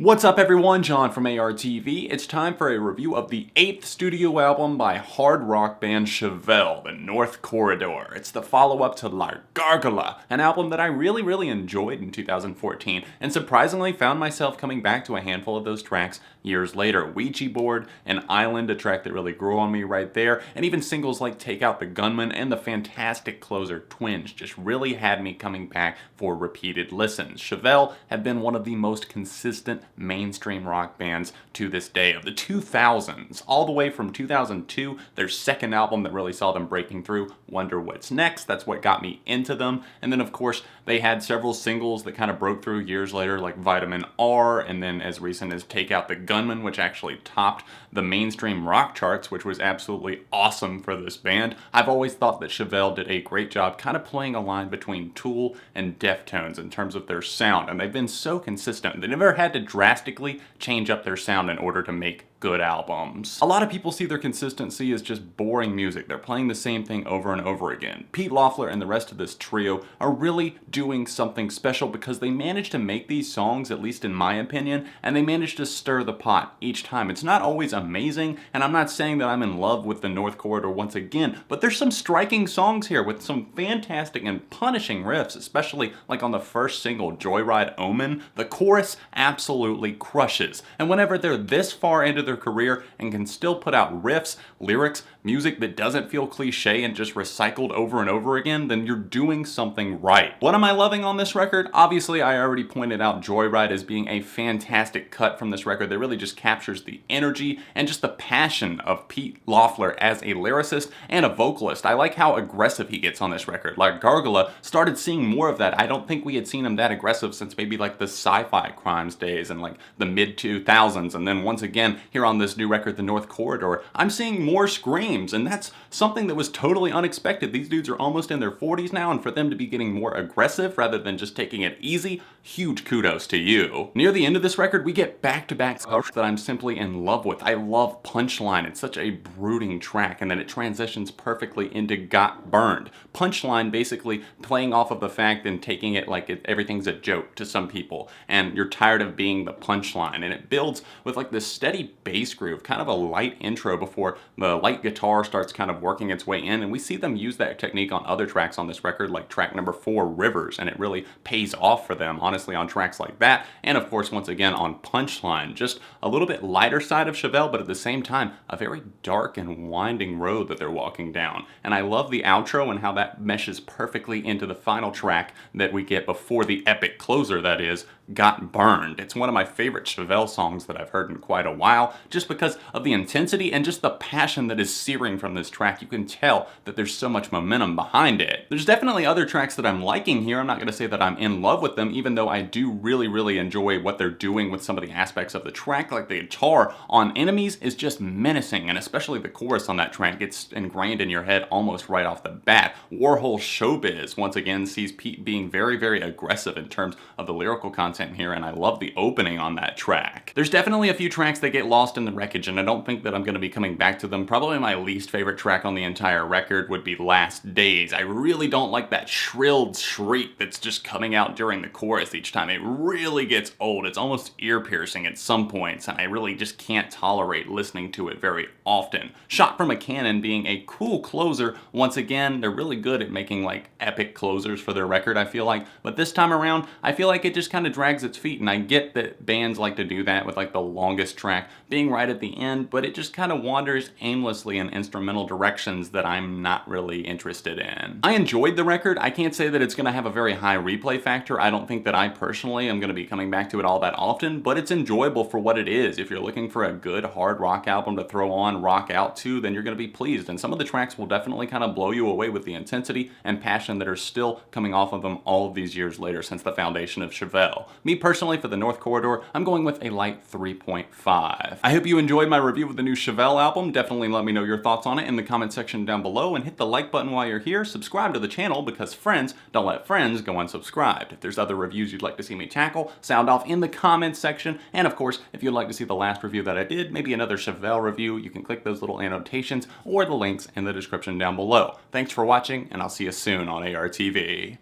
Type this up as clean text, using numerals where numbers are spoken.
What's up everyone, John from ARTV. It's time for a review of the 8th studio album by hard rock band Chevelle, The North Corridor. It's the follow-up to La Gargola, an album that I really enjoyed in 2014, and surprisingly found myself coming back to a handful of those tracks years later. Ouija Board and Island, a track that really grew on me right there, and even singles like Take Out the Gunman and the fantastic closer Twinge just really had me coming back for repeated listens. Chevelle have been one of the most consistent mainstream rock bands to this day. Of the 2000s, all the way from 2002, their second album that really saw them breaking through, Wonder What's Next, that's what got me into them. And then of course, they had several singles that kind of broke through years later, like Vitamin R, and then as recent as Take Out the Gunman, which actually topped the mainstream rock charts, which was absolutely awesome for this band. I've always thought that Chevelle did a great job kind of playing a line between Tool and Deftones in terms of their sound, and they've been so consistent. They never had to drastically change up their sound in order to make good albums. A lot of people see their consistency as just boring music. They're playing the same thing over and over again. Pete Loeffler and the rest of this trio are really doing something special because they manage to make these songs, at least in my opinion, and they manage to stir the pot each time. It's not always amazing, and I'm not saying that I'm in love with the North Corridor once again, but there's some striking songs here with some fantastic and punishing riffs, especially like on the first single, Joyride, Omen. The chorus absolutely crushes, and whenever they're this far into their career and can still put out riffs, lyrics, music that doesn't feel cliche and just recycled over and over again, then you're doing something right. What am I loving on this record? Obviously, I already pointed out Joyride as being a fantastic cut from this record that really just captures the energy and just the passion of Pete Loeffler as a lyricist and a vocalist. I like how aggressive he gets on this record. Like Gargola started seeing more of that. I don't think we had seen him that aggressive since maybe like the Sci-Fi Crimes days in like the mid 2000s, and then once again here on this new record, The North Corridor, I'm seeing more screams, and that's something that was totally unexpected. These dudes are almost in their 40s now, and for them to be getting more aggressive rather than just taking it easy, huge kudos to you. Near the end of this record, we get back-to-back stuff that I'm simply in love with. I love Punchline. It's such a brooding track, and then it transitions perfectly into Got Burned. Punchline basically playing off of the fact and taking it like everything's a joke to some people, and you're tired of being the punchline, and it builds with like this steady bass groove, kind of a light intro before the light guitar starts kind of working its way in, and we see them use that technique on other tracks on this record, like track number 4, Rivers, and it really pays off for them, honestly, on tracks like that, and of course, once again, on Punchline. Just a little bit lighter side of Chevelle, but at the same time, a very dark and winding road that they're walking down, and I love the outro and how that meshes perfectly into the final track that we get before the epic closer, that is, Got Burned. It's one of my favorite Chevelle songs that I've heard in quite a while, just because of the intensity and just the passion that is searing from this track. You can tell that there's so much momentum behind it. There's definitely other tracks that I'm liking here. I'm not going to say that I'm in love with them, even though I do really enjoy what they're doing with some of the aspects of the track. Like the guitar on Enemies is just menacing, and especially the chorus on that track gets ingrained in your head almost right off the bat. Warhol Showbiz, once again, sees Pete being very aggressive in terms of the lyrical content here, and I love the opening on that track. There's definitely a few tracks that get lost in the wreckage, and I don't think that I'm going to be coming back to them. Probably my least favorite track on the entire record would be Last Days. I really don't like that shrilled shriek that's just coming out during the chorus each time. It really gets old. It's almost ear-piercing at some points, and I really just can't tolerate listening to it very often. Shot from a Cannon being a cool closer. Once again, they're really good at making like epic closers for their record, I feel like, but this time around, I feel like it just kind of drags its feet, and I get that bands like to do that with like the longest track being right at the end, but it just kind of wanders aimlessly in instrumental directions that I'm not really interested in. I enjoyed the record. I can't say that it's going to have a very high replay factor. I don't think that I personally am going to be coming back to it all that often, but it's enjoyable for what it is. If you're looking for a good hard rock album to throw on, rock out to, then you're going to be pleased, and some of the tracks will definitely kind of blow you away with the intensity and passion that are still coming off of them all of these years later since the foundation of Chevelle. Me personally, for the North Corridor, I'm going with a light 3.5. I hope you enjoyed my review of the new Chevelle album. Definitely let me know your thoughts on it in the comment section down below, and hit the like button while you're here. Subscribe to the channel because friends don't let friends go unsubscribed. If there's other reviews you'd like to see me tackle, sound off in the comments section. And of course, if you'd like to see the last review that I did, maybe another Chevelle review, you can click those little annotations or the links in the description down below. Thanks for watching, and I'll see you soon on ARTV.